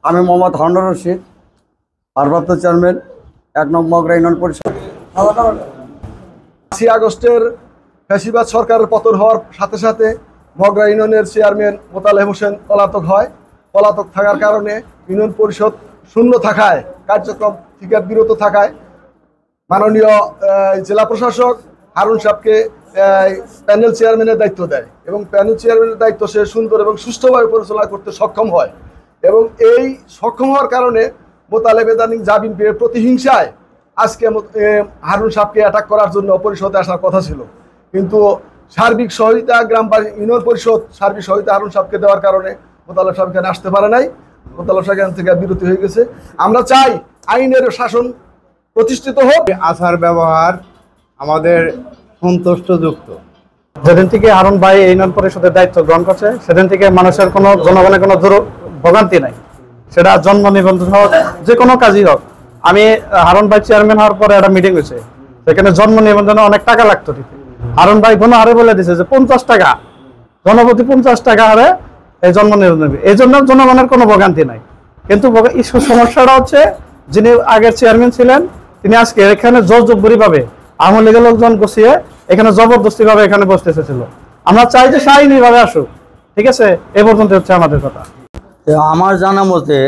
আমি মোহাম্মদ হারুনুর রশিদ, ভারপ্রাপ্ত চেয়ারম্যান ১ নং মগরা ইউনিয়ন পরিষদ। ৫ই আগস্টের ফ্যাসিবাদ সরকারের পতন হওয়ার সাথে সাথে মগরা ইউনিয়নের চেয়ারম্যান মোতালেব হোসেন পলাতক হয়। পলাতক থাকার কারণে ইউনিয়ন পরিষদ শূন্য থাকায়, কার্যক্রম থেকে বিরত থাকায় মাননীয় জেলা প্রশাসক হারুন সাহেবকে প্যানেল চেয়ারম্যানের দায়িত্ব দেয় এবং প্যানেল চেয়ারম্যানের দায়িত্ব সে সুন্দর এবং সুষ্ঠুভাবে পরিচালনা করতে সক্ষম হয়। এবং এই সক্ষম হওয়ার কারণে মোতালেব ইদানিং জামিন পেয়ে প্রতিহিংসায় আজকে হারুন সাহেবকে অ্যাটাক করার জন্য পরিষদে আসার কথা ছিল, কিন্তু সার্বিক সহযোগিতা ইউনিয়ন পরিষদ সার্বিক সহযোগিতা হারুন সাহেবকে দেওয়ার কারণে মোতালেব সাহেব এখানে আসতে পারে নাই। মোতালেব সাহেব এখান থেকে বিরতি হয়ে গেছে। আমরা চাই আইনের শাসন প্রতিষ্ঠিত হোক। আচার ব্যবহার আমাদের সন্তুষ্টযুক্ত। যেদিন থেকে হারুন ভাই ইউনিয়ন পরিষদের দায়িত্ব গ্রহণ করছে সেদিন থেকে মানুষের কোনো জনগণের কোনো ভোগান্তি নাই, সেটা জন্ম নিবন্ধন হোক, যে কোনো কাজই হোক। আমি হারুন ভাই চেয়ারম্যান হওয়ার পরে একটা মিটিং হয়েছে, সেখানে জন্ম নিবন্ধনে অনেক টাকা লাগতো। হারুন ভাই কোনো হারে বলে দিয়েছে যে 50 টাকা, জনপ্রতি 50 টাকা হারে এই জন্ম নিবন্ধন, এই জন্য জনগণের কোনো ভোগান্তি নাই। কিন্তু সমস্যাটা হচ্ছে যিনি আগের চেয়ারম্যান ছিলেন তিনি আজকে এখানে জোরজবরি ভাবে আওয়ামী লীগের লোকজন গুছিয়ে এখানে জবরদস্তি ভাবে এখানে বসতে এসেছিল। আমরা চাই যে আইনি ভাবে আসুক, ঠিক আছে? এ পর্যন্ত হচ্ছে আমাদের কথা। আমার জানা মতে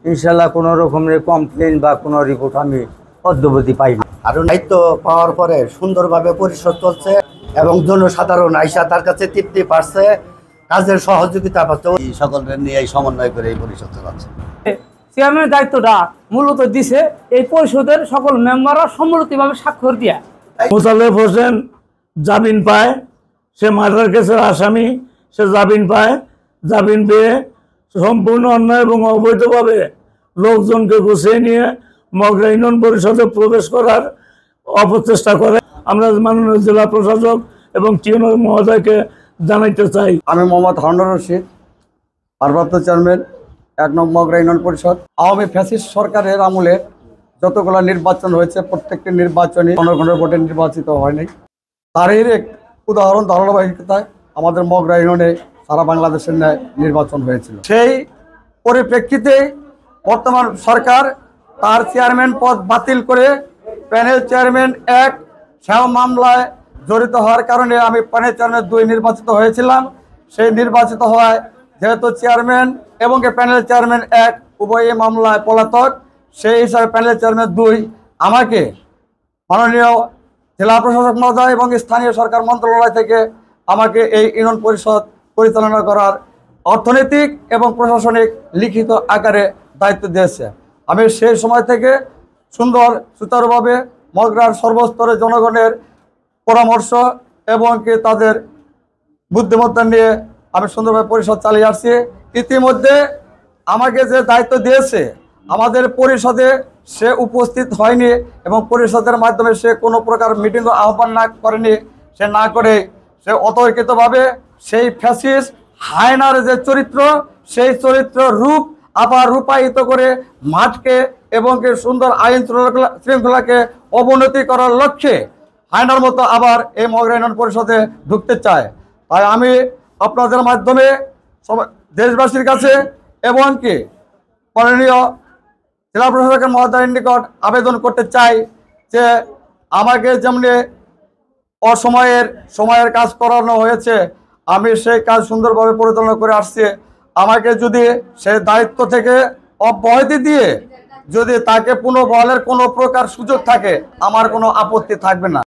ইনশাল্লাহ কোনো রকমের কমপ্লেন বা কোনো রিপোর্ট আমি অদ্যবধি পাইনি। আর দায়িত্ব পাওয়ার পরে সুন্দরভাবে পরিষদ চলছে এবং জনসাধারণ আইসা তার কাছে তৃপ্তি পাচ্ছে, কাজের সহযোগিতা পাচ্ছে। সকলের নিয়ে সমন্বয় করে এই পরিষদ চালাচ্ছে। চেয়ারম্যানের দায়িত্বটা মূলত দিছে এই পরিষদের সকল মেম্বাররা সম্মিলিতভাবে স্বাক্ষর দিয়া। মোতালেব হোসেন জামিন পায়, সে মার্ডার কেসের আসামি, সে জামিন পায়। জামিন পেয়ে সম্পূর্ণ অন্যায় এবং অবৈধভাবে লোকজনকে গুছিয়ে নিয়ে মগরা ইউনিয়ন পরিষদে প্রবেশ করার অপচেষ্টা করে। আমরা মাননীয় জেলা প্রশাসক এবং টিউনার মহোদয়কে জানাইতে চাই। আমি মোহাম্মদ হারুনুর রশিদ, ভারপ্রাপ্ত চেয়ারম্যান ১ নং মগরা ইউনিয়ন পরিষদ। আওয়ামী ফ্যাসিস্ট সরকারের আমলে যতগুলো নির্বাচন হয়েছে প্রত্যেকটি নির্বাচনই জনগণের ভোটে নির্বাচিত হয়নি। তারই এক উদাহরণ ধারাবাহিকতায় আমাদের মগরা ইউনিয়নে সারা বাংলাদেশের ন্যায় নির্বাচন হয়েছিল। সেই পরিপ্রেক্ষিতে বর্তমান সরকার তার চেয়ারম্যান পদ বাতিল করে প্যানেল চেয়ারম্যান ১ সেও মামলায় জড়িত হওয়ার কারণে আমি প্যানেল চেয়ারম্যান ২ নির্বাচিত হয়েছিলাম। সেই নির্বাচিত হওয়ায় যেহেতু চেয়ারম্যান এবং প্যানেল চেয়ারম্যান ১ উভয়ই মামলায় পলাতক, সেই হিসাবে প্যানেল চেয়ারম্যান ২ আমাকে মাননীয় জেলা প্রশাসক মহোদয় এবং স্থানীয় সরকার মন্ত্রণালয় থেকে আমাকে এই ইউনিয়ন পরিষদ পরিচালনা করার অর্থনৈতিক এবং প্রশাসনিক লিখিত আকারে দায়িত্ব দিয়েছে। আমি সেই সময় থেকে সুন্দর সুচারুভাবে মগরার সর্বস্তরে জনগণের পরামর্শ এবং তাদের বুদ্ধিমত্তা নিয়ে আমি সুন্দরভাবে পরিষদ চালিয়ে আসছি। ইতিমধ্যে আমাকে যে দায়িত্ব দিয়েছে আমাদের পরিষদে সে উপস্থিত হয়নি এবং পরিষদের মাধ্যমে সে কোনো প্রকার মিটিং আহ্বান না করেনি। সে না করে সে অতর্কিতভাবে সেই ফ্যাসিস্ট হায়নার যে চরিত্র, সেই চরিত্র রূপ আবার রূপায়িত করে মাঠকে এবং সুন্দর আইন শৃঙ্খলাকে অবনতি করার লক্ষ্যে হায়নার মতো আবার এই মগরা ইউনিয়ন পরিষদে ঢুকতে চায়। তাই আমি আপনাদের মাধ্যমে দেশবাসীর কাছে এবং মাননীয় জেলা প্রশাসকের মহোদয়ের নিকট আবেদন করতে চাই যে আমাকে যেমনি সময়ের কাজ করানো হয়েছে, আমি সেই কাজ সুন্দরভাবে পরিচালনা করে আসছি। আমাকে যদি সেই দায়িত্ব থেকে অব্যাহতি দিয়ে যদি তাকে পুনর্বহালের কোনো প্রকার সুযোগ থাকে আমার কোনো আপত্তি থাকবে না।